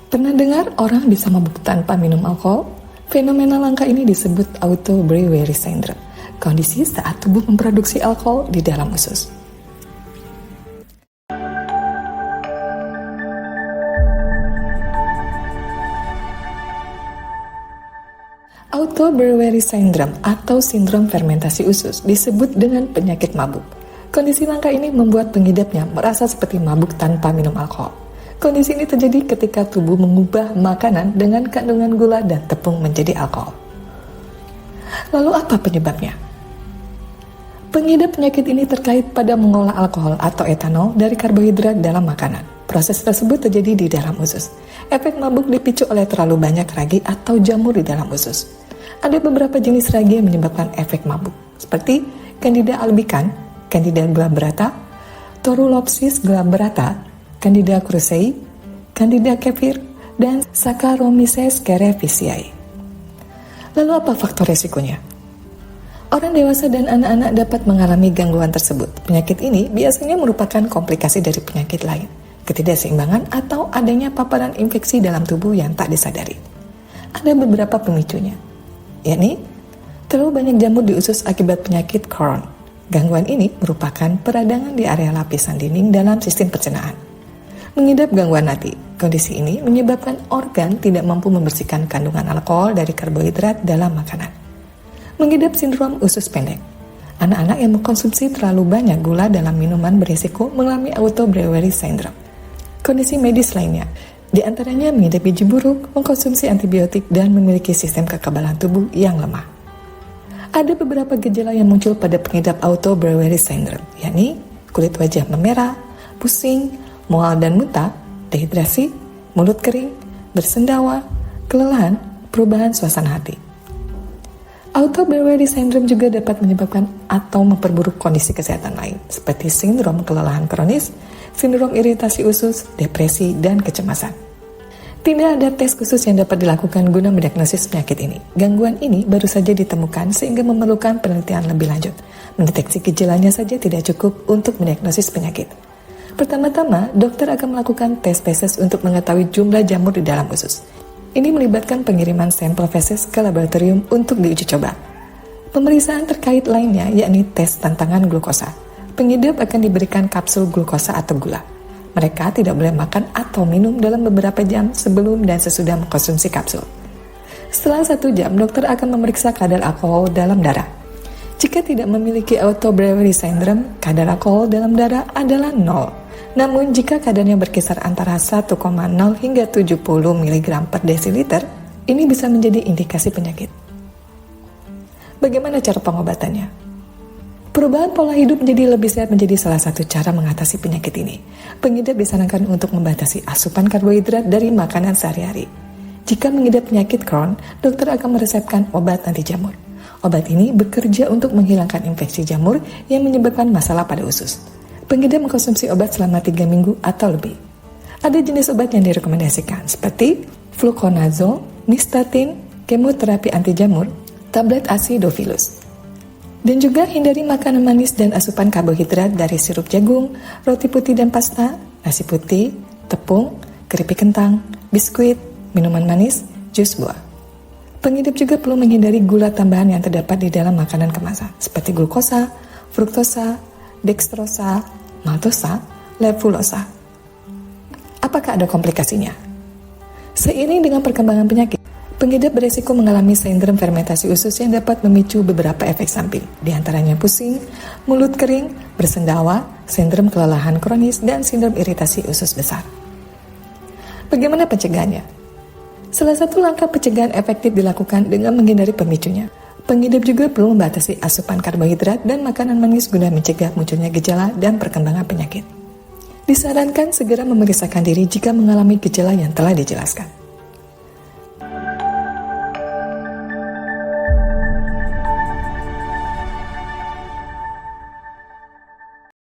Pernah dengar orang bisa mabuk tanpa minum alkohol? Fenomena langka ini disebut auto-brewery syndrome, kondisi saat tubuh memproduksi alkohol di dalam usus. Auto-brewery syndrome atau sindrom fermentasi usus disebut dengan penyakit mabuk. Kondisi langka ini membuat pengidapnya merasa seperti mabuk tanpa minum alkohol. Kondisi ini terjadi ketika tubuh mengubah makanan dengan kandungan gula dan tepung menjadi alkohol. Lalu apa penyebabnya? Pengidap penyakit ini terkait pada mengolah alkohol atau etanol dari karbohidrat dalam makanan. Proses tersebut terjadi di dalam usus. Efek mabuk dipicu oleh terlalu banyak ragi atau jamur di dalam usus. Ada beberapa jenis ragi yang menyebabkan efek mabuk, seperti Candida albicans, Candida glabrata, Torulopsis glabrata, Candida krusei, Candida kefir, dan Saccharomyces cerevisiae. Lalu apa faktor resikonya? Orang dewasa dan anak-anak dapat mengalami gangguan tersebut. Penyakit ini biasanya merupakan komplikasi dari penyakit lain, ketidakseimbangan atau adanya paparan infeksi dalam tubuh yang tak disadari. Ada beberapa pemicunya, yakni terlalu banyak jamur di usus akibat penyakit Crohn. Gangguan ini merupakan peradangan di area lapisan dinding dalam sistem pencernaan. Mengidap gangguan hati, kondisi ini menyebabkan organ tidak mampu membersihkan kandungan alkohol dari karbohidrat dalam makanan. Mengidap sindrom usus pendek, anak-anak yang mengkonsumsi terlalu banyak gula dalam minuman berisiko mengalami auto-brewery syndrome. Kondisi medis lainnya, di antaranya mengidap gizi buruk, mengkonsumsi antibiotik, dan memiliki sistem kekebalan tubuh yang lemah. Ada beberapa gejala yang muncul pada pengidap auto-brewery syndrome, yakni kulit wajah memerah, pusing, mual dan muntah, dehidrasi, mulut kering, bersendawa, kelelahan, perubahan suasana hati. Auto-brewery syndrome juga dapat menyebabkan atau memperburuk kondisi kesehatan lain, seperti sindrom kelelahan kronis, sindrom iritasi usus, depresi, dan kecemasan. Tidak ada tes khusus yang dapat dilakukan guna mendiagnosis penyakit ini. Gangguan ini baru saja ditemukan sehingga memerlukan penelitian lebih lanjut. Mendeteksi gejalanya saja tidak cukup untuk mendiagnosis penyakit. Pertama-tama, dokter akan melakukan tes feses untuk mengetahui jumlah jamur di dalam usus. Ini melibatkan pengiriman sampel feses ke laboratorium untuk diuji coba. Pemeriksaan terkait lainnya yakni tes tantangan glukosa. Pengidap akan diberikan kapsul glukosa atau gula. Mereka tidak boleh makan atau minum dalam beberapa jam sebelum dan sesudah mengkonsumsi kapsul. Setelah 1 jam, dokter akan memeriksa kadar alkohol dalam darah. Jika tidak memiliki auto-brewery syndrome, kadar alkohol dalam darah adalah 0. Namun jika kadarnya berkisar antara 1,0 hingga 70 mg per desiliter, ini bisa menjadi indikasi penyakit. Bagaimana cara pengobatannya? Perubahan pola hidup menjadi lebih sehat menjadi salah satu cara mengatasi penyakit ini. Pengidap disarankan untuk membatasi asupan karbohidrat dari makanan sehari-hari. Jika mengidap penyakit Crohn, dokter akan meresepkan obat anti jamur. Obat ini bekerja untuk menghilangkan infeksi jamur yang menyebabkan masalah pada usus. Pengidap mengkonsumsi obat selama 3 minggu atau lebih. Ada jenis obat yang direkomendasikan seperti fluconazole, nystatin, kemoterapi anti jamur, tablet acidophilus. Dan juga hindari makanan manis dan asupan karbohidrat dari sirup jagung, roti putih dan pasta, nasi putih, tepung, keripik kentang, biskuit, minuman manis, jus buah. Pengidap juga perlu menghindari gula tambahan yang terdapat di dalam makanan kemasan seperti glukosa, fruktosa, dextrosa, maltosa, levulosa. Apakah ada komplikasinya? Seiring dengan perkembangan penyakit, pengidap beresiko mengalami sindrom fermentasi usus yang dapat memicu beberapa efek samping, di antaranya pusing, mulut kering, bersendawa, sindrom kelelahan kronis, dan sindrom iritasi usus besar. Bagaimana pencegahannya? Salah satu langkah pencegahan efektif dilakukan dengan menghindari pemicunya. Pengidap juga perlu membatasi asupan karbohidrat dan makanan manis guna mencegah munculnya gejala dan perkembangan penyakit. Disarankan segera memeriksakan diri jika mengalami gejala yang telah dijelaskan.